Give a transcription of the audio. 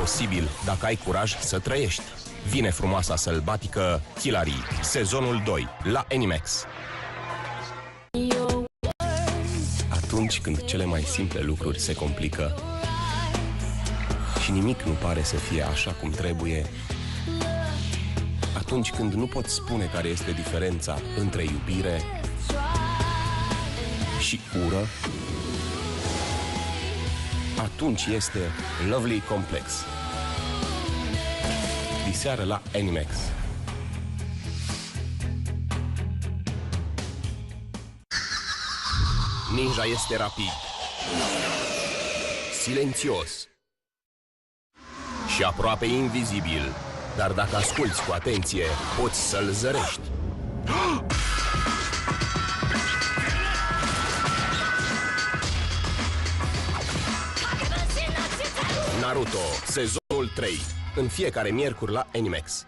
posibil dacă ai curaj să trăiești. Vine frumoasa sălbatică Hilary, sezonul 2, la Animax. Atunci când cele mai simple lucruri se complică și nimic nu pare să fie așa cum trebuie, atunci când nu poți spune care este diferența între iubire și ură, atunci este Lovely Complex. Diseară la Animax. Ninja este rapid, silențios și aproape invizibil, dar dacă asculți cu atenție, poți să-l zărești. Naruto, sezonul 3, în fiecare miercuri la Animax.